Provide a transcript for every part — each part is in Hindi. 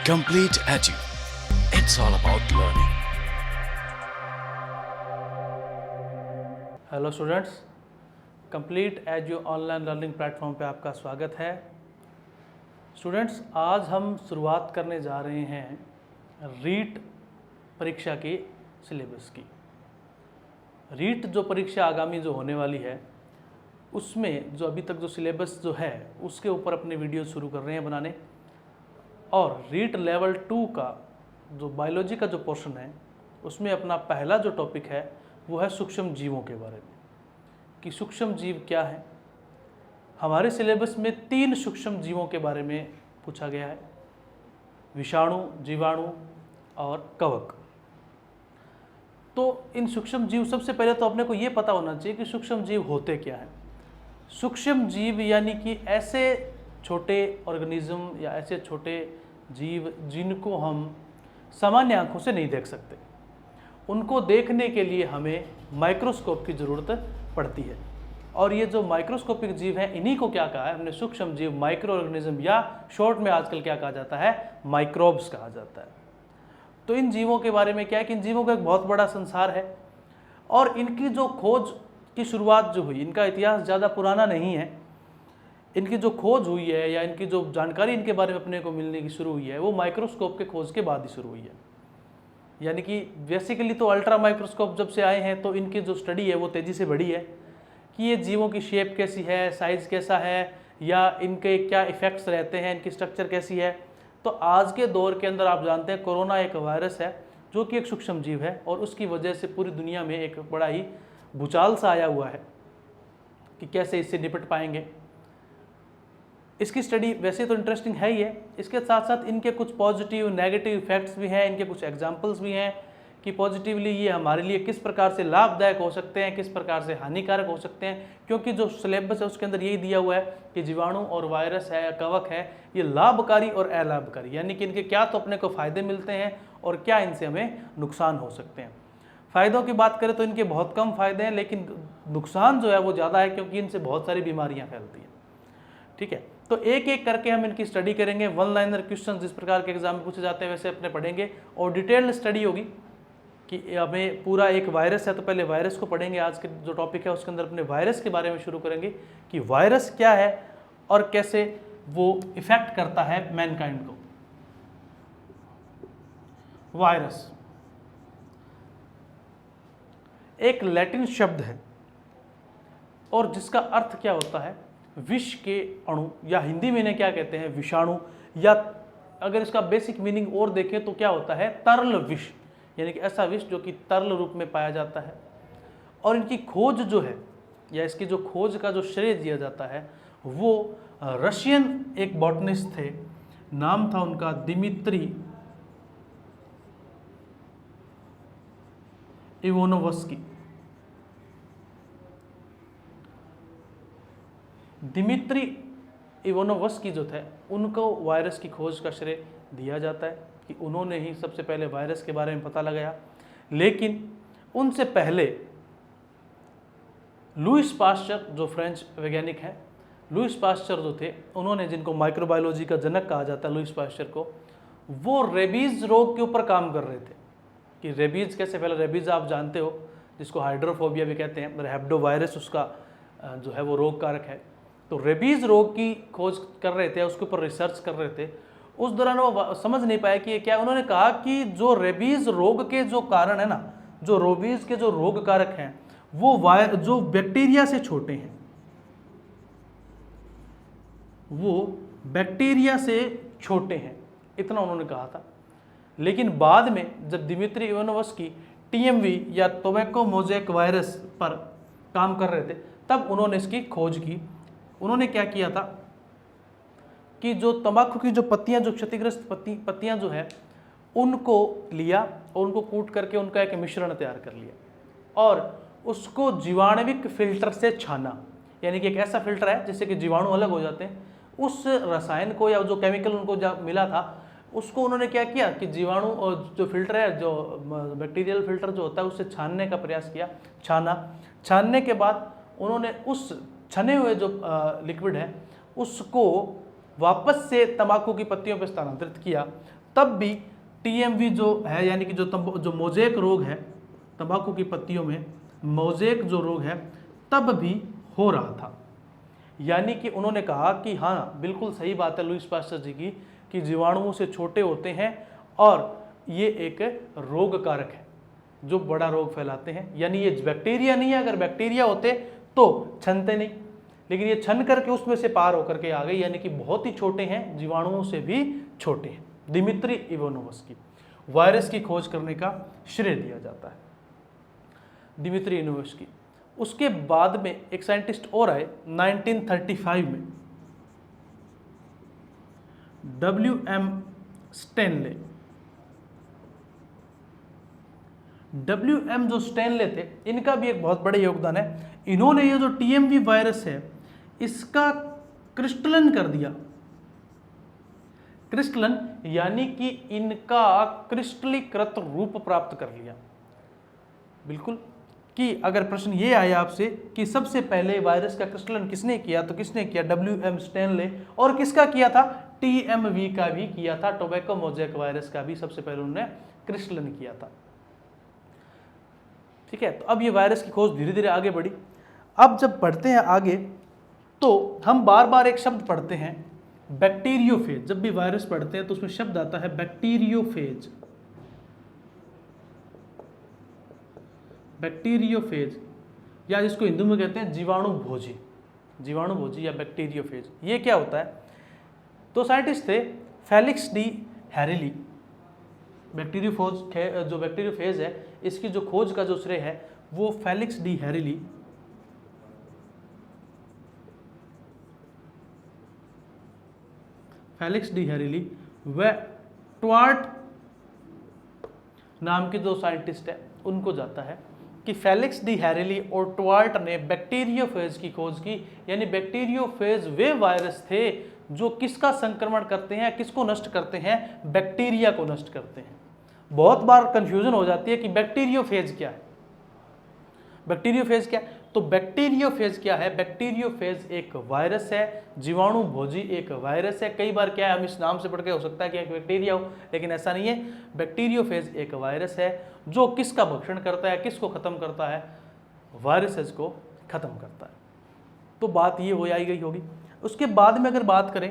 Complete Edu. It's all about learning. Hello students, complete edu online learning platform पे आपका स्वागत है। स्टूडेंट्स, आज हम शुरुआत करने जा रहे हैं रीट परीक्षा के सिलेबस की। रीट जो परीक्षा आगामी जो होने वाली है उसमें जो अभी तक जो सिलेबस जो है उसके ऊपर अपने वीडियो शुरू कर रहे हैं बनाने। और रीट लेवल 2 का जो बायोलॉजी का जो पोर्शन है उसमें अपना पहला जो टॉपिक है वो है सूक्ष्म जीवों के बारे में, कि सूक्ष्म जीव क्या है। हमारे सिलेबस में 3 सूक्ष्म जीवों के बारे में पूछा गया है, विषाणु, जीवाणु और कवक। तो इन सूक्ष्म जीव, सबसे पहले तो अपने को ये पता होना चाहिए कि सूक्ष्म जीव होते क्या हैं। सूक्ष्म जीव यानी कि ऐसे छोटे ऑर्गेनिज्म या ऐसे छोटे जीव जिनको हम सामान्य आंखों से नहीं देख सकते, उनको देखने के लिए हमें माइक्रोस्कोप की ज़रूरत पड़ती है। और ये जो माइक्रोस्कोपिक जीव हैं इन्हीं को क्या कहा है हमने, सूक्ष्म जीव, माइक्रो ऑर्गेनिज्म, या शॉर्ट में आजकल क्या कहा जाता है, माइक्रोब्स कहा जाता है। तो इन जीवों के बारे में क्या है कि इन जीवों का एक बहुत बड़ा संसार है और इनकी जो खोज की शुरुआत जो हुई, इनका इतिहास ज़्यादा पुराना नहीं है। इनकी जो खोज हुई है या इनकी जो जानकारी इनके बारे में अपने को मिलने की शुरू हुई है वो माइक्रोस्कोप के खोज के बाद ही शुरू हुई है। यानी कि बेसिकली तो अल्ट्रा माइक्रोस्कोप जब से आए हैं तो इनकी जो स्टडी है वो तेज़ी से बढ़ी है कि ये जीवों की शेप कैसी है, साइज़ कैसा है, या इनके क्या इफ़ेक्ट्स रहते हैं, इनकी स्ट्रक्चर कैसी है। तो आज के दौर के अंदर आप जानते हैं कोरोना एक वायरस है जो कि एक सूक्ष्म जीव है और उसकी वजह से पूरी दुनिया में एक बड़ा ही भूचाल सा आया हुआ है कि कैसे इससे निपट पाएंगे। इसकी स्टडी वैसे तो इंटरेस्टिंग है ही है, इसके साथ साथ इनके कुछ पॉजिटिव नेगेटिव इफेक्ट्स भी हैं, इनके कुछ एग्जांपल्स भी हैं कि पॉजिटिवली ये हमारे लिए किस प्रकार से लाभदायक हो सकते हैं, किस प्रकार से हानिकारक हो सकते हैं। क्योंकि जो सिलेबस है उसके अंदर यही दिया हुआ है कि जीवाणु और वायरस है, कवक है, ये लाभकारी और अलाभकारी, यानी कि इनके क्या तो अपने को फ़ायदे मिलते हैं और क्या इनसे हमें नुकसान हो सकते हैं। फ़ायदों की बात करें तो इनके बहुत कम फ़ायदे हैं, लेकिन नुकसान जो है वो ज़्यादा है क्योंकि इनसे बहुत सारी बीमारियाँ फैलती हैं। ठीक है, तो एक एक करके हम इनकी स्टडी करेंगे। वन लाइनर क्वेश्चन जिस प्रकार के एग्जाम में पूछे जाते हैं वैसे अपने पढ़ेंगे और डिटेल्ड स्टडी होगी कि हमें पूरा एक वायरस है तो पहले वायरस को पढ़ेंगे। आज के जो टॉपिक है उसके अंदर अपने वायरस के बारे में शुरू करेंगे कि वायरस क्या है और कैसे वो इफेक्ट करता है मैनकाइंड को। वायरस एक लैटिन शब्द है और जिसका अर्थ क्या होता है, विष के अणु, या हिंदी में इन्हें क्या कहते हैं, विषाणु, या अगर इसका बेसिक मीनिंग और देखें तो क्या होता है, तरल विष, यानी कि ऐसा विष जो कि तरल रूप में पाया जाता है। और इनकी खोज जो है या इसकी जो खोज का जो श्रेय दिया जाता है वो रशियन एक बॉटनिस्ट थे, नाम था उनका दिमित्री इवानोव्स्की। दिमित्री इवानोव्स्की जो थे उनको वायरस की खोज का श्रेय दिया जाता है कि उन्होंने ही सबसे पहले वायरस के बारे में पता लगाया। लेकिन उनसे पहले लुईस पास्चर जो फ्रेंच वैज्ञानिक हैं, लुईस पास्चर जो थे उन्होंने, जिनको माइक्रोबायोलॉजी का जनक कहा जाता है लुईस पास्चर को, वो रेबीज़ रोग के ऊपर काम कर रहे थे कि रेबीज़ कैसे फैला। रेबीज़ आप जानते हो जिसको हाइड्रोफोबिया भी कहते हैं, हेप्डो वायरस उसका जो है वो रोग कारक है। तो रेबीज़ रोग की खोज कर रहे थे, उसके ऊपर रिसर्च कर रहे थे। उस दौरान वो समझ नहीं पाए कि ये क्या। उन्होंने कहा कि जो रेबीज़ रोग के जो कारण है ना, जो रेबीज़ के जो रोग कारक हैं वो जो बैक्टीरिया से छोटे हैं, वो बैक्टीरिया से छोटे हैं, इतना उन्होंने कहा था। लेकिन बाद में जब दिमित्री इवानोव्स्की टीएमवी या टोबैको मोज़ेक वायरस पर काम कर रहे थे तब उन्होंने इसकी खोज की। उन्होंने क्या किया था कि जो तंबाकू की जो पत्तियां, जो क्षतिग्रस्त पत्तियां जो है उनको लिया और उनको कूट करके उनका एक मिश्रण तैयार कर लिया और उसको जीवाणुविक फिल्टर से छाना, यानी कि एक ऐसा फिल्टर है जिससे कि जीवाणु अलग हो जाते हैं। उस रसायन को या जो केमिकल उनको जब मिला था उसको उन्होंने क्या किया कि जीवाणु और जो फिल्टर है, जो बैक्टीरियल फिल्टर जो होता है, उससे छानने का प्रयास किया। छानने के बाद उन्होंने उस छने हुए जो लिक्विड है उसको वापस से तंबाकू की पत्तियों पर स्थानांतरित किया तब भी टीएमवी जो है यानी कि जो मोज़ेक रोग है, तंबाकू की पत्तियों में मोज़ेक जो रोग है, तब भी हो रहा था। यानी कि उन्होंने कहा कि हाँ बिल्कुल सही बात है लुईस पास्चर जी की कि जीवाणुओं से छोटे होते हैं और ये एक रोग कारक है जो बड़ा रोग फैलाते हैं। यानी ये बैक्टीरिया नहीं है, अगर बैक्टीरिया होते तो छनते नहीं, लेकिन ये छन करके उसमें से पार होकर के आ गए, यानी कि बहुत ही छोटे हैं, जीवाणुओं से भी छोटे हैं। दिमित्री इवानोव्स्की वायरस की खोज करने का श्रेय दिया जाता है, दिमित्री इवानोव्स्की। उसके बाद में एक साइंटिस्ट और आए 1935 में, WM स्टेनले। WM जो स्टेनले थे, इनका भी एक बहुत बड़ा योगदान है। इन्होंने ये जो टीएमवी वायरस है इसका क्रिस्टलन कर दिया। क्रिस्टलन यानी कि इनका क्रिस्टलीकृत रूप प्राप्त कर लिया। बिल्कुल कि अगर प्रश्न ये आया आपसे कि सबसे पहले वायरस का क्रिस्टलन किसने किया, तो किसने किया? WM Stanley. और किसका किया था? TMV का भी किया था, टोबैको मोज़ेक वायरस का भी सबसे पहले उन्होंने क्रिस्टलन किया था। ठीक है, तो अब ये वायरस की खोज धीरे धीरे आगे बढ़ी। अब जब बढ़ते हैं आगे तो हम बार बार एक शब्द पढ़ते हैं बैक्टीरियोफेज। जब भी वायरस पढ़ते हैं तो उसमें शब्द आता है बैक्टीरियोफेज। बैक्टीरियोफेज या जिसको हिंदी में कहते हैं जीवाणु भोजी, जीवाणु भोजी या बैक्टीरियोफेज। ये क्या होता है? तो साइंटिस्ट थे फेलिक्स डी हैरिली। बैक्टीरियोफेज जो बैक्टीरियोफेज है इसकी जो खोज का जो श्रेय है वो फेलिक्स डी हैरिली व ट्वार्ट नाम के जो साइंटिस्ट है उनको जाता है कि फेलिक्स डी हैरिली और ट्वार्ट ने बैक्टीरियोफेज की खोज की। यानी बैक्टीरियोफेज वे वायरस थे जो किसका संक्रमण करते हैं, किसको नष्ट करते हैं? बैक्टीरिया को नष्ट करते हैं। बहुत बार कंफ्यूजन हो जाती है कि बैक्टीरियोफेज क्या है, बैक्टीरियोफेज क्या है? तो बैक्टीरियोफेज क्या है? बैक्टीरियोफेज एक वायरस है, जीवाणु भोजी एक वायरस है। कई बार क्या है, हम इस नाम से पढ़ के हो सकता है कि एक बैक्टीरिया हो, लेकिन ऐसा नहीं है। बैक्टीरियोफेज एक वायरस है जो किसका भक्षण करता है, किसको खत्म करता है? वायरसेस को खत्म करता है। तो बात ये हो आई गई होगी। उसके बाद में अगर बात करें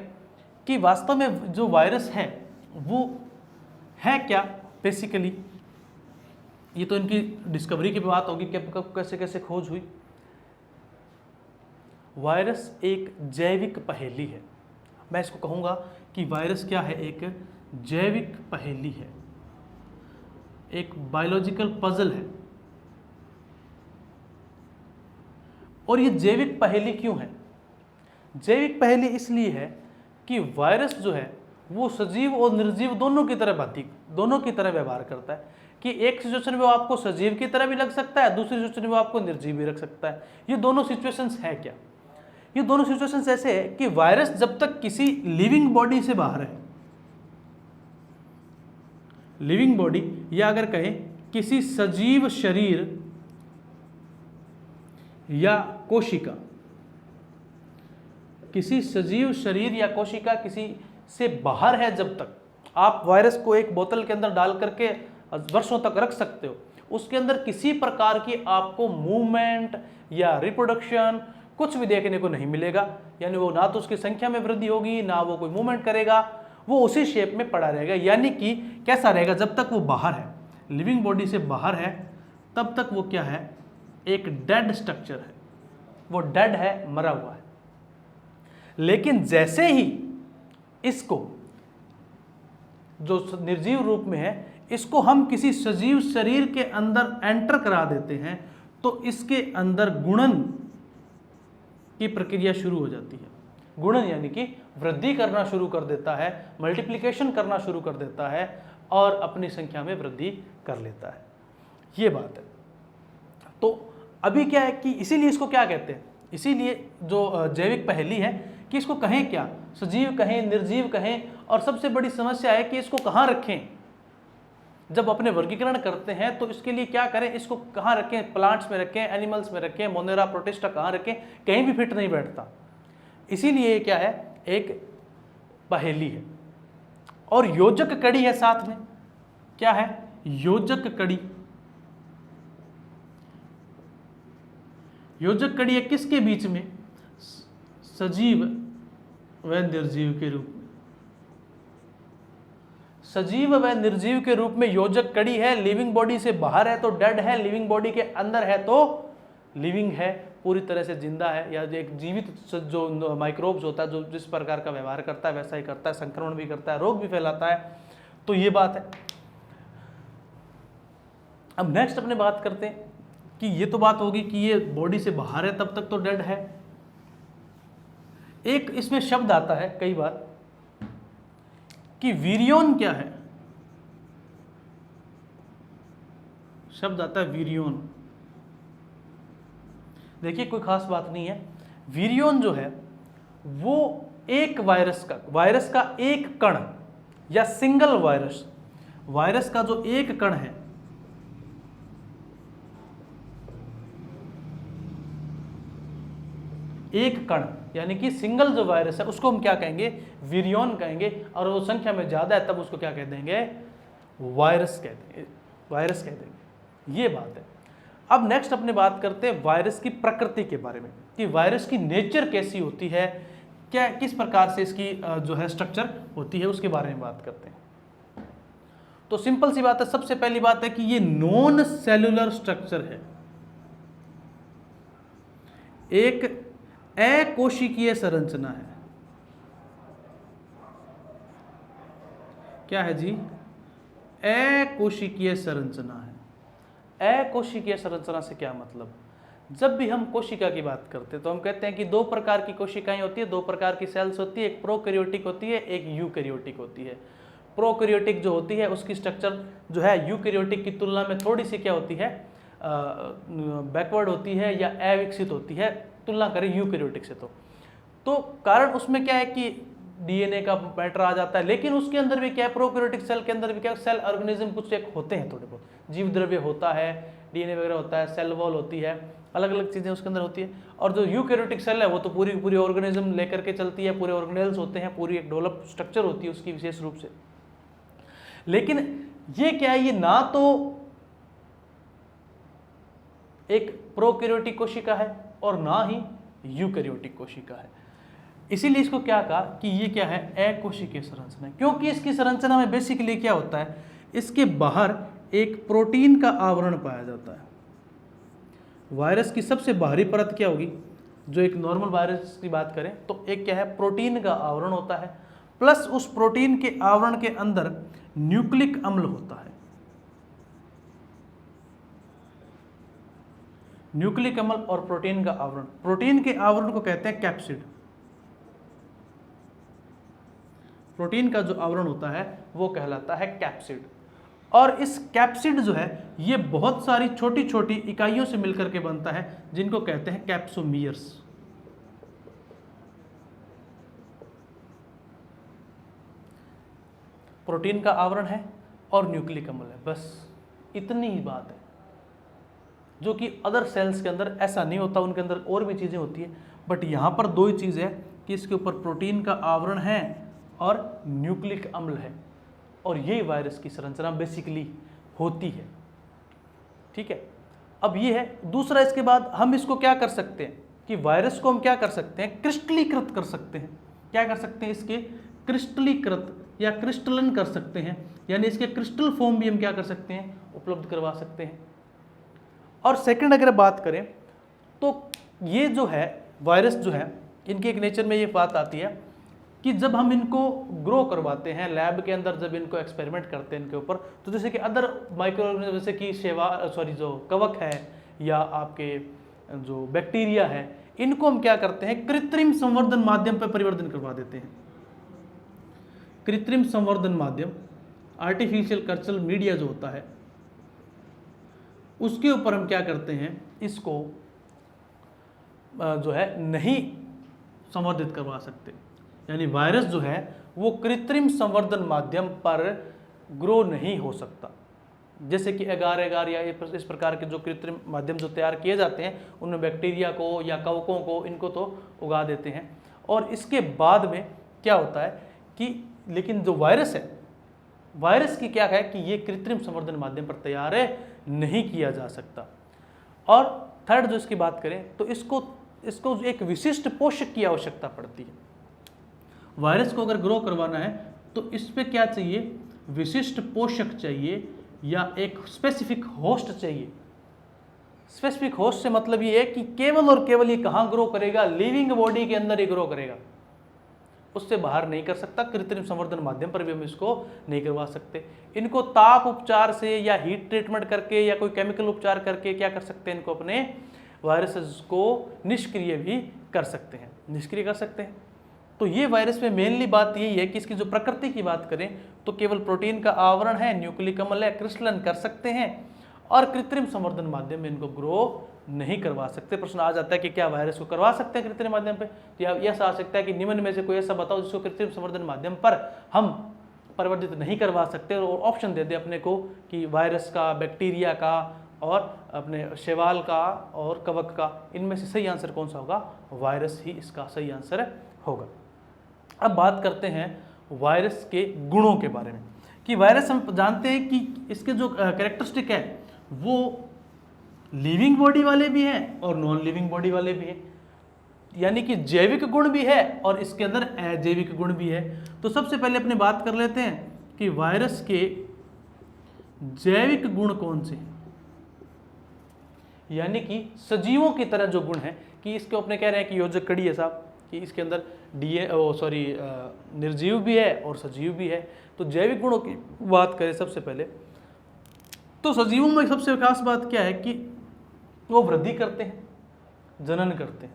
कि वास्तव में जो वायरस है वो है क्या, बेसिकली ये तो इनकी डिस्कवरी की बात होगी कि कब कैसे कैसे खोज हुई। वायरस एक जैविक पहेली है। मैं इसको कहूँगा कि वायरस क्या है? एक जैविक पहेली है, एक बायोलॉजिकल पजल है। और ये जैविक पहेली क्यों है? जैविक पहेली इसलिए है कि वायरस जो है वो सजीव और निर्जीव दोनों की तरह दोनों की तरह व्यवहार करता है। कि एक सिचुएशन में वो आपको सजीव की तरह भी लग सकता है, दूसरी सिचुएशन में वो आपको निर्जीव भी रख सकता है। ये दोनों सिचुएशंस है क्या? ये दोनों सिचुएशंस ऐसे है कि वायरस जब तक किसी लिविंग बॉडी से बाहर है, लिविंग बॉडी या अगर कहें किसी सजीव शरीर या कोशिका, किसी सजीव शरीर या कोशिका किसी से बाहर है, जब तक आप वायरस को एक बोतल के अंदर डाल करके वर्षों तक रख सकते हो, उसके अंदर किसी प्रकार की आपको मूवमेंट या रिप्रोडक्शन कुछ भी देखने को नहीं मिलेगा। यानी वो ना तो उसकी संख्या में वृद्धि होगी, ना वो कोई मूवमेंट करेगा, वो उसी शेप में पड़ा रहेगा। यानी कि कैसा रहेगा? जब तक वो बाहर है, लिविंग बॉडी से बाहर है, तब तक वो क्या है? एक डेड स्ट्रक्चर है, वो डेड है, मरा हुआ है। लेकिन जैसे ही इसको जो निर्जीव रूप में है इसको हम किसी सजीव शरीर के अंदर एंटर करा देते हैं तो इसके अंदर गुणन की प्रक्रिया शुरू हो जाती है। गुणन यानी कि वृद्धि करना शुरू कर देता है, मल्टीप्लिकेशन करना शुरू कर देता है और अपनी संख्या में वृद्धि कर लेता है। ये बात है। तो अभी क्या है कि इसीलिए इसको क्या कहते हैं? इसीलिए जो जैविक पहेली है कि इसको कहें क्या? सजीव कहें, निर्जीव कहें, और सबसे बड़ी समस्या है कि इसको कहाँ रखें। जब अपने वर्गीकरण करते हैं तो इसके लिए क्या करें? इसको कहाँ रखें? प्लांट्स में रखें, एनिमल्स में रखें, मोनेरा प्रोटिस्टा कहाँ रखें? कहीं भी फिट नहीं बैठता। इसीलिए क्या है? एक पहेली है। और योजक कड़ी है साथ में। क्या है? योजक कड़ी। योजक कड़ी है किसके बीच में? सजीव व निर्जीव के रूप में। सजीव व निर्जीव के रूप में योजक कड़ी है। लिविंग बॉडी से बाहर है तो डेड है, लिविंग बॉडी के अंदर है तो लिविंग है, पूरी तरह से जिंदा है। या जो एक जीवित जो माइक्रोब्स होता है, जो जिस प्रकार का व्यवहार करता है वैसा ही करता है, संक्रमण भी करता है, रोग भी फैलाता है। तो ये बात है। अब नेक्स्ट अपने बात करते हैं कि ये तो बात होगी कि ये बॉडी से बाहर है तब तक तो डेड है। एक इसमें शब्द आता है कई बार कि वीरियोन क्या है? शब्द आता है वीरियोन। देखिए कोई खास बात नहीं है। वीरियोन जो है वो एक वायरस का एक कण या सिंगल वायरस का जो एक कण है, एक कण यानी कि सिंगल जो वायरस है उसको हम क्या कहेंगे? वीरियोन कहेंगे। और वो संख्या में ज्यादा है तब उसको क्या कह देंगे? वायरस कह देंगे। ये बात है। अब नेक्स्ट अपने बात करते हैं वायरस की प्रकृति के बारे में कि वायरस की नेचर कैसी होती है, क्या किस प्रकार से इसकी जो है स्ट्रक्चर होती है, उसके बारे में बात करते हैं। तो सिंपल सी बात है, सबसे पहली बात है कि ये नॉन सेलुलर स्ट्रक्चर है, एक अकोशिकीय संरचना है। क्या है जी? अकोशिकीय संरचना है। अकोशिकीय संरचना से क्या मतलब? जब भी हम कोशिका की बात करते हैं तो हम कहते हैं कि दो प्रकार की कोशिकाएं होती है, दो प्रकार की सेल्स होती है, एक प्रोकैरियोटिक होती है, एक यूकैरियोटिक होती है। प्रोकैरियोटिक जो होती है उसकी स्ट्रक्चर जो है यूकैरियोटिक की तुलना में थोड़ी सी क्या होती है? बैकवर्ड होती है या अविकसित होती है, तुलना करें यूकैरियोटिक से। तो कारण उसमें क्या है कि डीएनए का मैटर आ जाता है, लेकिन उसके अंदर भी क्या है? प्रोकैरियोटिक सेल के अंदर भी क्या सेल ऑर्गेनिज्म कुछ एक होते हैं, थोड़े बहुत जीव द्रव्य होता है, डीएनए वगैरह होता है, सेल वॉल होती है, अलग अलग चीज़ें उसके अंदर होती है। और जो यूकैरियोटिक सेल है वो तो पूरी ऑर्गेनिज्म लेकर के चलती है, पूरे ऑर्गेनेल्स होते हैं, पूरी एक डेवलप स्ट्रक्चर होती है उसकी विशेष रूप से। लेकिन ये क्या है? ये ना तो एक प्रोकैरियोटिक कोशिका है और ना ही यूकैरियोटिक कोशिका है। इसीलिए इसको क्या कहा कि ये क्या है? अकोशिकीय संरचना। क्योंकि इसकी संरचना में बेसिकली क्या होता है? इसके बाहर एक प्रोटीन का आवरण पाया जाता है। वायरस की सबसे बाहरी परत क्या होगी? जो एक नॉर्मल वायरस की बात करें तो एक क्या है? प्रोटीन का आवरण होता है, प्लस उस प्रोटीन के आवरण के अंदर न्यूक्लिक अम्ल होता है। न्यूक्लिक अम्ल और प्रोटीन का आवरण, प्रोटीन के आवरण को कहते हैं कैप्सिड। प्रोटीन का जो आवरण होता है वो कहलाता है कैप्सिड। और इस कैप्सिड जो है ये बहुत सारी छोटी छोटी इकाइयों से मिलकर के बनता है, जिनको कहते हैं कैप्सोमियर्स। प्रोटीन का आवरण है और न्यूक्लिक अम्ल है, बस इतनी ही बात है। जो कि अदर सेल्स के अंदर ऐसा नहीं होता, उनके अंदर और भी चीज़ें होती है, बट यहाँ पर दो ही चीज़ है कि इसके ऊपर प्रोटीन का आवरण है और न्यूक्लिक अम्ल है, और यही वायरस की संरचना बेसिकली होती है। ठीक है। अब ये है दूसरा। इसके बाद हम इसको क्या कर सकते हैं कि वायरस को हम क्या कर सकते हैं? क्रिस्टलीकृत कर सकते हैं। क्या कर सकते हैं? इसके क्रिस्टलीकृत या क्रिस्टलन कर सकते हैं, यानी इसके क्रिस्टल फॉर्म भी हम क्या कर सकते हैं? उपलब्ध करवा सकते हैं। और सेकंड अगर बात करें तो ये जो है वायरस जो है, इनके एक नेचर में ये बात आती है कि जब हम इनको ग्रो करवाते हैं लैब के अंदर, जब इनको एक्सपेरिमेंट करते हैं इनके ऊपर, तो जैसे कि अदर माइक्रो ऑर्गेनिज्म जैसे कि जो कवक है या आपके जो बैक्टीरिया है, इनको हम क्या करते हैं? कृत्रिम संवर्धन माध्यम पर परिवर्तन करवा देते हैं। कृत्रिम संवर्धन माध्यम, आर्टिफिशियल कल्चरल मीडिया जो होता है, उसके ऊपर हम क्या करते हैं? इसको जो है नहीं संवर्धित करवा सकते, यानी वायरस जो है वो कृत्रिम संवर्धन माध्यम पर ग्रो नहीं हो सकता। जैसे कि एगार एगार या इस प्रकार के जो कृत्रिम माध्यम जो तैयार किए जाते हैं, उनमें बैक्टीरिया को या कवकों को, इनको तो उगा देते हैं। और इसके बाद में क्या होता है कि लेकिन जो वायरस है वायरस की क्या है कि ये कृत्रिम संवर्धन माध्यम पर तैयार नहीं किया जा सकता। और थर्ड जो इसकी बात करें तो इसको एक विशिष्ट पोषक की आवश्यकता पड़ती है। वायरस को अगर ग्रो करवाना है तो इस पे क्या चाहिए, विशिष्ट पोषक चाहिए या एक स्पेसिफिक होस्ट चाहिए। स्पेसिफिक होस्ट से मतलब ये है कि केवल और केवल ये कहाँ ग्रो करेगा, लिविंग बॉडी के अंदर ही ग्रो करेगा, उससे बाहर नहीं कर सकता। कृत्रिम संवर्धन माध्यम पर भी हम इसको नहीं करवा सकते। इनको ताप उपचार से या हीट ट्रीटमेंट करके या कोई केमिकल उपचार करके क्या कर सकते हैं, इनको अपने वायरसेस को निष्क्रिय भी कर सकते हैं, निष्क्रिय कर सकते हैं। तो ये वायरस में मेनली बात यही है कि इसकी जो प्रकृति की बात करें तो केवल प्रोटीन का आवरण है, न्यूक्लिक अम्ल है, क्रिस्टलन कर सकते हैं और कृत्रिम संवर्धन माध्यम में इनको ग्रो नहीं करवा सकते। प्रश्न आ जाता है कि क्या वायरस को करवा सकते हैं कृत्रिम माध्यम पे, तो यह आ सकता है कि निम्न में से कोई ऐसा बताओ जिसको कृत्रिम संवर्धन माध्यम पर हम परिवर्तित नहीं करवा सकते, और ऑप्शन दे दे अपने को कि वायरस का, बैक्टीरिया का और अपने शैवाल का और कवक का, इनमें से सही आंसर कौन सा होगा, वायरस ही इसका सही आंसर होगा। अब बात करते हैं वायरस के गुणों के बारे में कि वायरस हम जानते हैं कि इसके जो कैरेक्टरिस्टिक है वो लिविंग बॉडी वाले भी हैं और नॉन लिविंग बॉडी वाले भी हैं, यानी कि जैविक गुण भी है और इसके अंदर अजैविक गुण भी है। तो सबसे पहले अपने बात कर लेते हैं कि वायरस के जैविक गुण कौन से हैं, यानी कि सजीवों की तरह जो गुण है कि इसको अपने कह रहे हैं कि योजक कड़ी है साहब, कि इसके अंदर निर्जीव भी है और सजीव भी है। तो जैविक गुणों की बात करें सबसे पहले तो सजीवों में सबसे खास बात क्या है कि वो वृद्धि करते हैं, जनन करते हैं,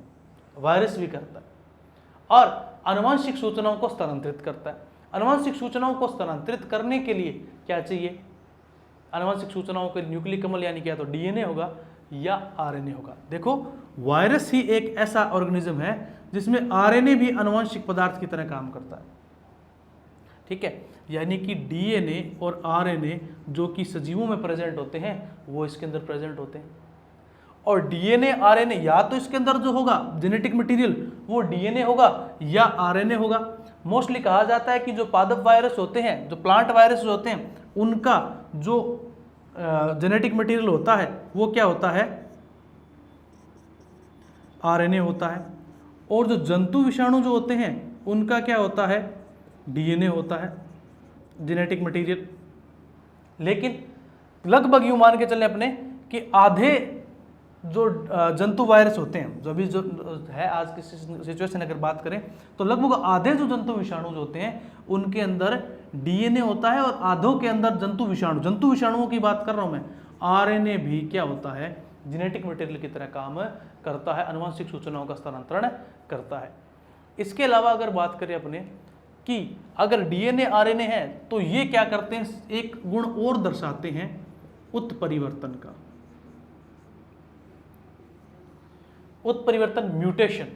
वायरस भी करता है और आनुवंशिक सूचनाओं को स्थानांतरित करता है। आनुवंशिक सूचनाओं को स्थानांतरित करने के लिए क्या चाहिए, आनुवंशिक सूचनाओं के न्यूक्लिक अम्ल यानी क्या, तो डीएनए होगा या आरएनए होगा। देखो वायरस ही एक ऐसा ऑर्गेनिज्म है जिसमें आरएनए भी आनुवंशिक पदार्थ की तरह काम करता है, ठीक है। यानी कि डीएनए और आरएनए जो कि सजीवों में प्रेजेंट होते हैं वो इसके अंदर प्रेजेंट होते हैं। और डीएनए आरएनए या तो इसके अंदर जो होगा जेनेटिक मटेरियल वो डीएनए होगा या आरएनए होगा। मोस्टली कहा जाता है कि जो पादप वायरस होते हैं, जो प्लांट वायरस होते हैं, उनका जो जेनेटिक मटेरियल होता है वो क्या होता है, आरएनए होता है। और जो जंतु विषाणु जो होते हैं उनका क्या होता है, डीएनए होता है, जेनेटिक मटेरियल। लेकिन लगभग यूं मान के चले अपने कि आधे जो जंतु वायरस होते हैं, जो अभी जो है आज की सिचुएशन अगर बात करें तो लगभग आधे जो जंतु विषाणु जो होते हैं उनके अंदर डीएनए होता है और आधों के अंदर जंतु विषाणुओं की बात कर रहा हूं मैं, आरएनए भी क्या होता है, जेनेटिक मटेरियल की तरह काम करता है, आनुवंशिक सूचनाओं का स्थानांतरण करता है। इसके अलावा अगर बात करें अपने कि अगर डीएनए आरएनए है तो ये क्या करते हैं, एक गुण और दर्शाते हैं उत्परिवर्तन का। उत्परिवर्तन, म्यूटेशन।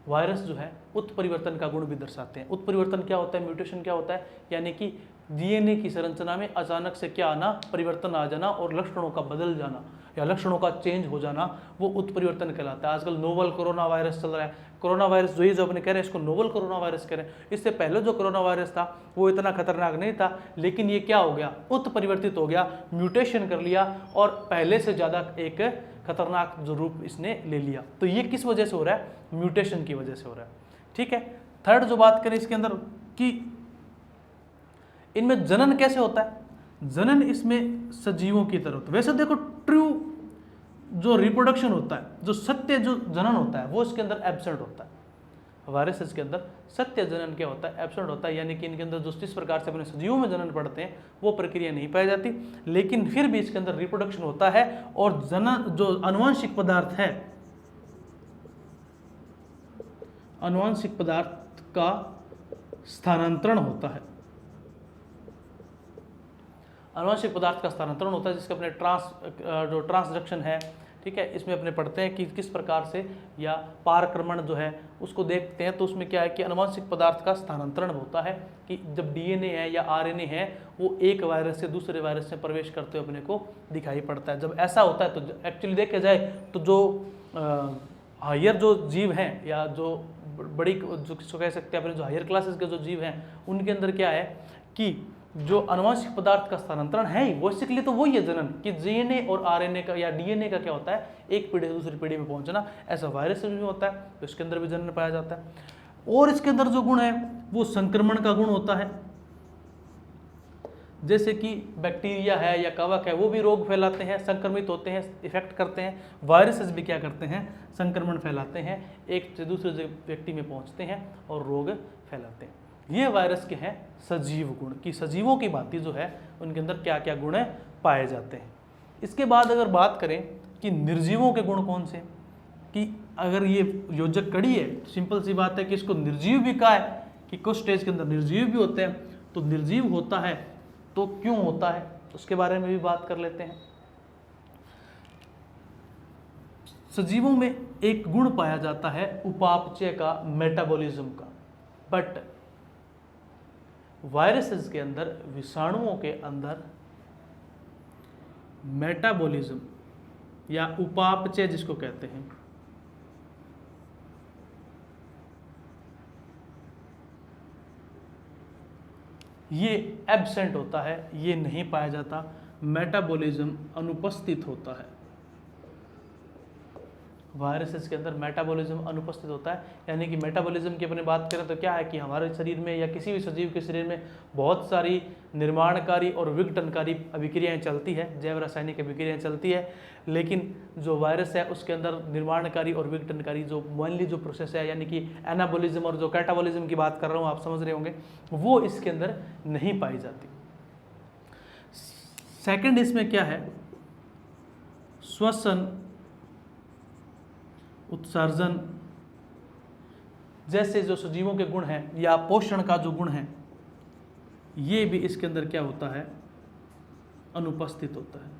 वायरस जो है उत्परिवर्तन का गुण भी दर्शाते हैं। उत्परिवर्तन क्या होता है, म्यूटेशन क्या होता है, यानी कि डीएनए की संरचना में अचानक से क्या आना, परिवर्तन आ जाना और लक्षणों का बदल जाना या लक्षणों का चेंज हो जाना, वो उत्परिवर्तन कहलाता है। आजकल नोवल कोरोना वायरस चल रहा है। कोरोना वायरस जो अपने कह रहे हैं इसको नोवल कोरोना वायरस कह रहे हैं। इससे पहले जो कोरोना वायरस था वो इतना खतरनाक नहीं था, लेकिन ये क्या हो गया, उत्परिवर्तित हो गया, म्यूटेशन कर लिया और पहले से ज़्यादा एक खतरनाक जो रूप इसने ले लिया। तो ये किस वजह से हो रहा है, म्यूटेशन की वजह से हो रहा है, ठीक है। थर्ड जो बात करें इसके अंदर कि इनमें जनन कैसे होता है, जनन इसमें सजीवों की तरह होता है। वैसे देखो ट्रू जो रिप्रोडक्शन होता है, जो सत्य जो जनन होता है वो इसके अंदर एब्सेंट होता है। वायरसेस के अंदर सत्य जनन क्या होता है, एब्सेंट होता है, यानी कि इनके अंदर जो जिस प्रकार से अपने सजीवों में जनन पड़ते हैं वो प्रक्रिया नहीं पाई जाती, लेकिन फिर भी इसके अंदर रिप्रोडक्शन होता है और जनन जो आनुवंशिक पदार्थ है, आनुवंशिक पदार्थ का स्थानांतरण होता है। आनुवंशिक पदार्थ का स्थानांतरण होता है जिसके अपने ट्रांसडक्शन है, ठीक है। इसमें अपने पढ़ते हैं कि किस प्रकार से या पारक्रमण जो है उसको देखते हैं, तो उसमें क्या है कि आनुवंशिक पदार्थ का स्थानांतरण होता है कि जब डीएनए है या आरएनए है वो एक वायरस से दूसरे वायरस में प्रवेश करते हुए अपने को दिखाई पड़ता है। जब ऐसा होता है तो एक्चुअली देखा जाए तो जो हायर जो जीव हैं या जो बड़ी जो किसको कह सकते हैं अपने जो हायर क्लासेस के जो जीव हैं उनके अंदर क्या है कि जो अनुवांशिक पदार्थ का स्थानांतरण है ही बेसिकली तो वही है जनन, कि डीएनए और आरएनए का या डीएनए का क्या होता है एक पीढ़ी से दूसरी पीढ़ी में पहुंचना, ऐसा वायरस में भी होता है, तो इसके अंदर भी जनन पाया जाता है। और इसके अंदर जो गुण है वो संक्रमण का गुण होता है, जैसे कि बैक्टीरिया है या कवक है वो भी रोग फैलाते हैं, संक्रमित होते हैं, इफेक्ट करते हैं। वायरसेस भी क्या करते हैं, संक्रमण फैलाते हैं, एक से दूसरे व्यक्ति में पहुंचते हैं और रोग फैलाते हैं। ये वायरस के हैं सजीव गुण, कि सजीवों की भांति जो है उनके अंदर क्या क्या गुण पाए जाते हैं। इसके बाद अगर बात करें कि निर्जीवों के गुण कौन से, कि अगर ये योजक कड़ी है तो सिंपल सी बात है कि इसको निर्जीव भी कहा है, कि कुछ स्टेज के अंदर निर्जीव भी होते हैं। तो निर्जीव होता है तो क्यों होता है उसके बारे में भी बात कर लेते हैं। सजीवों में एक गुण पाया जाता है उपापचय का, मेटाबॉलिज्म का, बट वायरसेस के अंदर, विषाणुओं के अंदर मेटाबॉलिज्म या उपापचय जिसको कहते हैं, ये एब्सेंट होता है, ये नहीं पाया जाता। मेटाबॉलिज्म अनुपस्थित होता है, वायरसेस के अंदर मेटाबॉलिज्म अनुपस्थित होता है। यानी कि मेटाबॉलिज्म की अपनी बात करें तो क्या है कि हमारे शरीर में या किसी भी सजीव के शरीर में बहुत सारी निर्माणकारी और विघटनकारी अभिक्रियाएं चलती है, जैव रासायनिक अभिक्रियाएं चलती है, लेकिन जो वायरस है उसके अंदर निर्माणकारी और विघटनकारी जो मेनली जो प्रोसेस है, यानी कि एनाबॉलिज्म और जो कैटाबॉलिज्म की बात कर रहा हूँ आप समझ रहे होंगे, वो इसके अंदर नहीं पाई जाती। सेकंड इसमें क्या है, श्वसन, उत्सर्जन जैसे जो सजीवों के गुण हैं या पोषण का जो गुण है, ये भी इसके अंदर क्या होता है, अनुपस्थित होता है,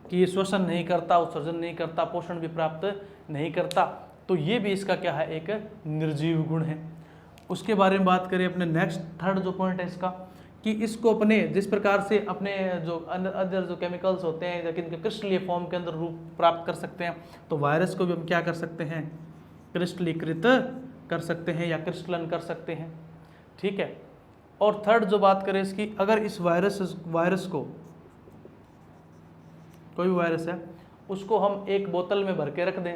कि ये श्वसन नहीं करता, उत्सर्जन नहीं करता, पोषण भी प्राप्त नहीं करता। तो ये भी इसका क्या है, एक निर्जीव गुण है। उसके बारे में बात करें अपने नेक्स्ट थर्ड जो पॉइंट है इसका, कि इसको अपने जिस प्रकार से अपने जो अदर जो केमिकल्स होते हैं लेकिन क्रिस्टलीय फॉर्म के अंदर रूप प्राप्त कर सकते हैं, तो वायरस को भी हम क्या कर सकते हैं, क्रिस्टलीकृत कर सकते हैं या क्रिस्टलन कर सकते हैं। ठीक है। और थर्ड जो बात करें इसकी, अगर इस वायरस को, कोई भी वायरस है उसको हम एक बोतल में भर के रख दें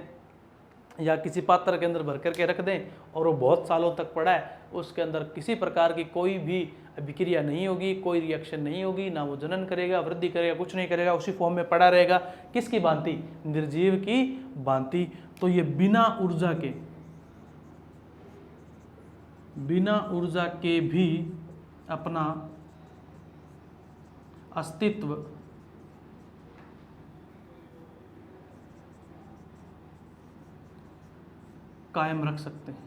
या किसी पात्र के अंदर भर करके रख दें और वो बहुत सालों तक पड़ा है, उसके अंदर किसी प्रकार की कोई भी अभिक्रिया नहीं होगी, कोई रिएक्शन नहीं होगी, ना वो जनन करेगा, वृद्धि करेगा, कुछ नहीं करेगा, उसी फॉर्म में पड़ा रहेगा। किसकी भांति, निर्जीव की भांति। तो ये बिना ऊर्जा के भी अपना अस्तित्व कायम रख सकते हैं,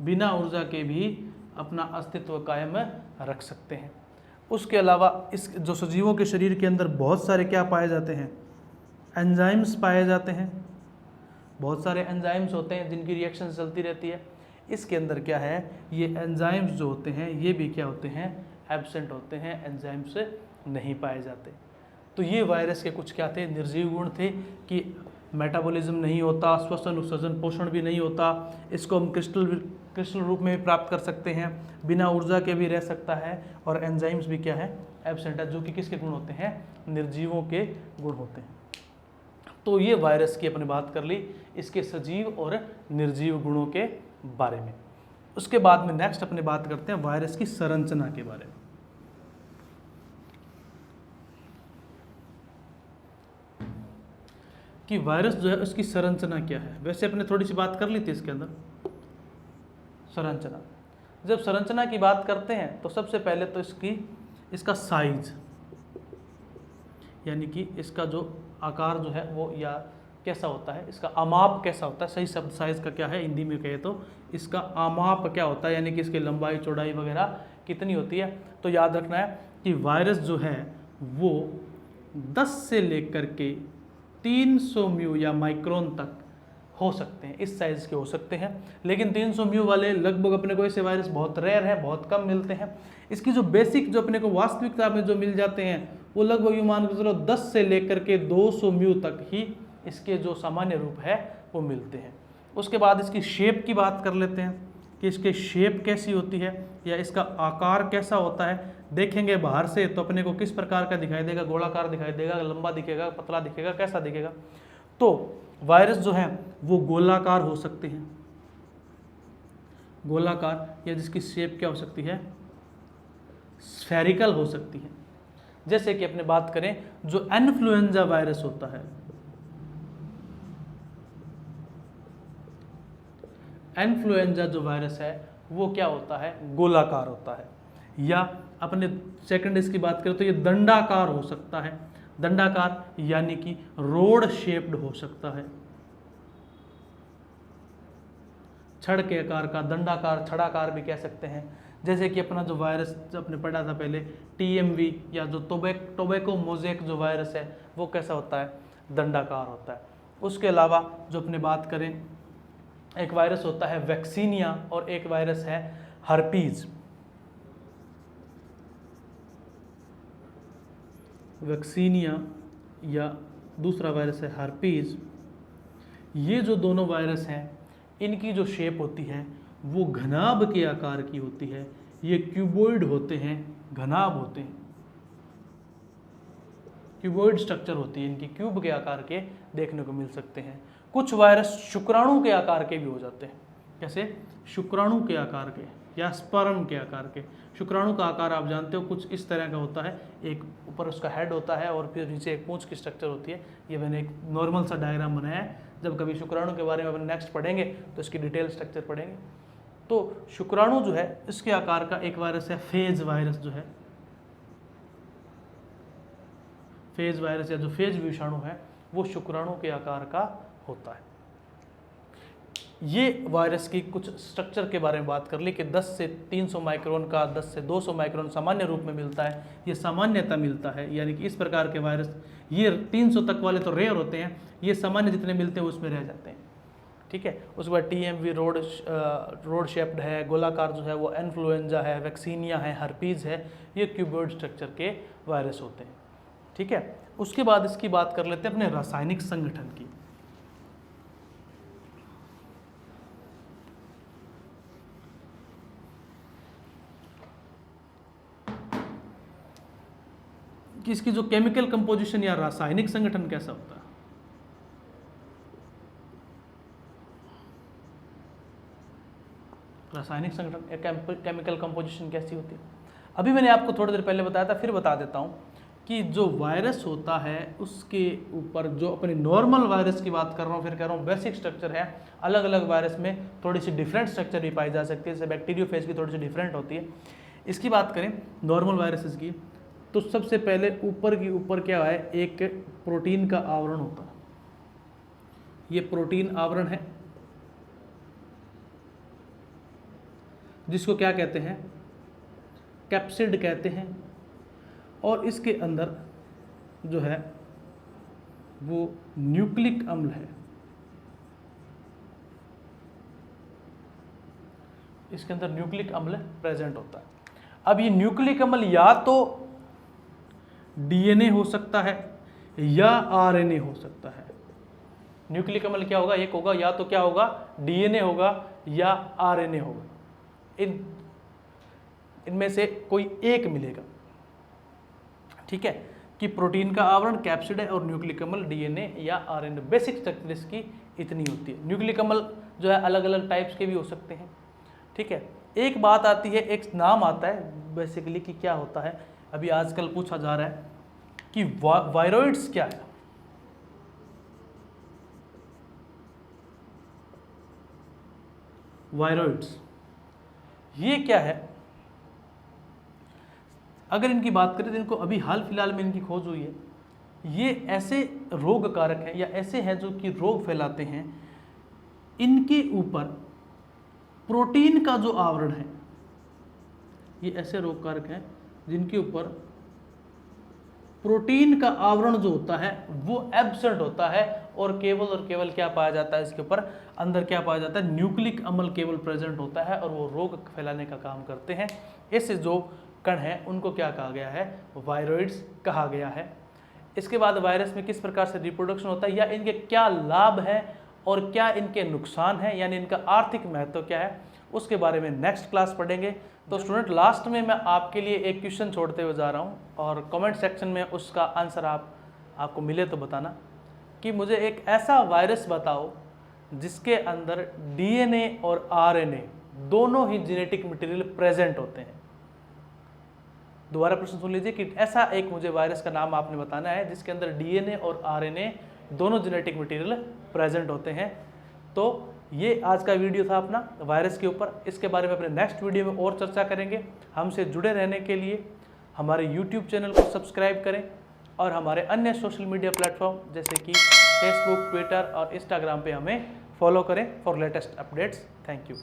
बिना ऊर्जा के भी अपना अस्तित्व कायम रख सकते हैं। उसके अलावा इस जो सजीवों के शरीर के अंदर बहुत सारे क्या पाए जाते हैं, एंजाइम्स पाए जाते हैं, बहुत सारे एंजाइम्स होते हैं जिनकी रिएक्शन चलती रहती है। इसके अंदर क्या है, ये एंजाइम्स जो होते हैं ये भी क्या होते हैं, एब्सेंट होते हैं, एंजाइम्स नहीं पाए जाते। तो ये वायरस के कुछ क्या थे, निर्जीव गुण थे, कि मेटाबॉलिज्म नहीं होता, श्वसन उत्सर्जन पोषण भी नहीं होता, इसको हम क्रिस्टल रूप में भी प्राप्त कर सकते हैं, बिना ऊर्जा के भी रह सकता है, और एंजाइम्स भी क्या है, एब्सेंट है, जो कि किसके गुण होते हैं, निर्जीवों के गुण होते हैं। तो ये वायरस की अपने बात कर ली, इसके सजीव और निर्जीव गुणों के बारे में। उसके बाद में नेक्स्ट अपने बात करते हैं वायरस की संरचना के बारे में। कि वायरस जो है उसकी संरचना क्या है। वैसे अपने थोड़ी सी बात कर ली थी इसके अंदर संरचना। जब संरचना की बात करते हैं तो सबसे पहले तो इसका साइज, यानी कि इसका जो आकार जो है वो या कैसा होता है, इसका आमाप कैसा होता है, सही शब्द साइज का क्या है हिंदी में कहे तो इसका आमाप क्या होता है, यानी कि इसकी लंबाई चौड़ाई वगैरह कितनी होती है। तो याद रखना है कि वायरस जो है वो 10 से लेकर के 300 म्यू या माइक्रोन तक हो सकते हैं, इस साइज़ के हो सकते हैं। लेकिन 300 म्यू वाले लगभग अपने को ऐसे वायरस बहुत रेयर है, बहुत कम मिलते हैं। इसकी जो बेसिक जो अपने को वास्तविकता में जो मिल जाते हैं वो लगभग यूं मान के चलो 10 से लेकर के 200 म्यू तक ही इसके जो सामान्य रूप है वो मिलते हैं। उसके बाद इसकी शेप की बात कर लेते हैं कि इसकी शेप कैसी होती है या इसका आकार कैसा होता है। देखेंगे बाहर से तो अपने को किस प्रकार का दिखाई देगा, गोलाकार दिखाई देगा, लंबा दिखेगा, पतला दिखेगा, कैसा दिखेगा। तो वायरस जो है वो गोलाकार हो सकते हैं, गोलाकार, या जिसकी शेप क्या हो सकती है, स्फेरिकल हो सकती है। जैसे कि अपने बात करें जो इन्फ्लुएंजा वायरस होता है, इन्फ्लुएंजा जो वायरस है वो क्या होता है, गोलाकार होता है। या अपने सेकंड इसकी बात करें तो ये दंडाकार हो सकता है, दंडाकार यानी कि रोड शेप्ड हो सकता है, छड़ के आकार का, दंडाकार, छड़ाकार भी कह सकते हैं। जैसे कि अपना जो वायरस अपने पढ़ा था पहले TMV या जो टोबैको मोज़ेक जो वायरस है वो कैसा होता है, दंडाकार होता है। उसके अलावा जो अपने बात करें एक वायरस होता है वैक्सीनिया और एक वायरस है हर्पीज। वैक्सीनिया या दूसरा वायरस है हर्पीज। ये जो दोनों वायरस हैं इनकी जो शेप होती है वो घनाभ के आकार की होती है। ये क्यूबॉइड होते हैं, घनाभ होते हैं, क्यूबॉइड स्ट्रक्चर होती है इनकी, क्यूब के आकार के देखने को मिल सकते हैं। कुछ वायरस शुक्राणु के आकार के भी हो जाते हैं। कैसे, शुक्राणु के आकार के या स्पर्म के आकार के। शुक्राणु का आकार आप जानते हो कुछ इस तरह का होता है, एक ऊपर उसका हेड होता है और फिर नीचे एक पूंछ की स्ट्रक्चर होती है। ये मैंने एक नॉर्मल सा डायग्राम बनाया है, जब कभी शुक्राणु के बारे में अपन नेक्स्ट पढ़ेंगे तो इसकी डिटेल स्ट्रक्चर पढ़ेंगे। तो शुक्राणु जो है इसके आकार का एक वायरस है फेज वायरस, जो है फेज वायरस या जो फेज विषाणु है वो शुक्राणु के आकार का होता है। ये वायरस की कुछ स्ट्रक्चर के बारे में बात कर ली कि 10 से 300 माइक्रोन का, 10 से 200 माइक्रोन सामान्य रूप में मिलता है। ये सामान्यता मिलता है, यानी कि इस प्रकार के वायरस, ये 300 तक वाले तो रेयर होते हैं, ये सामान्य जितने मिलते हैं उसमें रह जाते हैं। ठीक है। उसके बाद TMV रोड शेप्ड है, गोलाकार जो है वो इन्फ्लुएंजा है, वैक्सीनिया है, हर्पीज है, ये क्यूबॉइड स्ट्रक्चर के वायरस होते हैं। ठीक है। उसके बाद इसकी बात कर लेते हैं अपने रासायनिक संगठन की। कि इसकी जो केमिकल कंपोजिशन या रासायनिक संगठन कैसा होता है। रासायनिक संगठन या केमिकल कंपोजिशन कैसी होती है, अभी मैंने आपको थोड़ी देर पहले बताया था, फिर बता देता हूँ कि जो वायरस होता है उसके ऊपर, जो अपने नॉर्मल वायरस की बात कर रहा हूँ, फिर कह रहा हूँ बेसिक स्ट्रक्चर है। अलग अलग वायरस में थोड़ी सी डिफरेंट स्ट्रक्चर भी पाई जा सकती है, जैसे बैक्टीरियोफेज की थोड़ी सी डिफरेंट होती है। इसकी बात करें नॉर्मल वायरसेस की, तो सबसे पहले ऊपर क्या है, एक प्रोटीन का आवरण होता है। ये प्रोटीन आवरण है जिसको क्या कहते हैं, कैप्सिड कहते हैं। और इसके अंदर जो है वो न्यूक्लिक अम्ल है। इसके अंदर न्यूक्लिक अम्ल प्रेजेंट होता है। अब ये न्यूक्लिक अम्ल या तो DNA हो सकता है या RNA हो सकता है। न्यूक्लिक अम्ल क्या होगा, एक होगा, या तो क्या होगा, DNA होगा या RNA होगा। इनमें से कोई एक मिलेगा। ठीक है, कि प्रोटीन का आवरण कैप्सिड है और न्यूक्लिक अम्ल DNA या RNA। बेसिक स्ट्रक्चर इसकी इतनी होती है। न्यूक्लिक अम्ल जो है अलग अलग टाइप्स के भी हो सकते हैं। ठीक है। एक बात आती है, एक नाम आता है बेसिकली कि क्या होता है, अभी आजकल पूछा जा रहा है कि वायरॉइड्स क्या है। वायरॉइड्स ये क्या है, अगर इनकी बात करें तो इनको अभी हाल फिलहाल में इनकी खोज हुई है। ये ऐसे रोग कारक हैं या ऐसे हैं जो कि रोग फैलाते हैं। इनके ऊपर प्रोटीन का जो आवरण है, ये ऐसे रोग कारक हैं जिनके ऊपर प्रोटीन का आवरण जो होता है वो एब्सेंट होता है और केवल क्या पाया जाता है, इसके ऊपर अंदर क्या पाया जाता है, न्यूक्लिक अम्ल केवल प्रेजेंट होता है और वो रोग फैलाने का काम करते हैं। ऐसे जो कण हैं उनको क्या कहा गया है, वायरॉइड्स कहा गया है। इसके बाद वायरस में किस प्रकार से रिप्रोडक्शन होता है या इनके क्या लाभ हैं और क्या इनके नुकसान हैं, यानी इनका आर्थिक महत्व क्या है, उसके बारे में नेक्स्ट क्लास पढ़ेंगे। तो स्टूडेंट, लास्ट में मैं आपके लिए एक क्वेश्चन छोड़ते हुए जा रहा हूँ और कमेंट सेक्शन में उसका आंसर आपको मिले तो बताना कि मुझे एक ऐसा वायरस बताओ जिसके अंदर डीएनए और आरएनए दोनों ही जेनेटिक मटेरियल प्रेजेंट होते हैं। दोबारा प्रश्न सुन लीजिए कि ऐसा एक मुझे वायरस का नाम आपने बताना है जिसके अंदर डीएनए और आरएनए दोनों जेनेटिक मटेरियल प्रेजेंट होते हैं। तो ये आज का वीडियो था अपना वायरस के ऊपर। इसके बारे में अपने नेक्स्ट वीडियो में और चर्चा करेंगे। हमसे जुड़े रहने के लिए हमारे यूट्यूब चैनल को सब्सक्राइब करें और हमारे अन्य सोशल मीडिया प्लेटफॉर्म जैसे कि फेसबुक, ट्विटर और इंस्टाग्राम पे हमें फॉलो करें for latest updates. Thank you.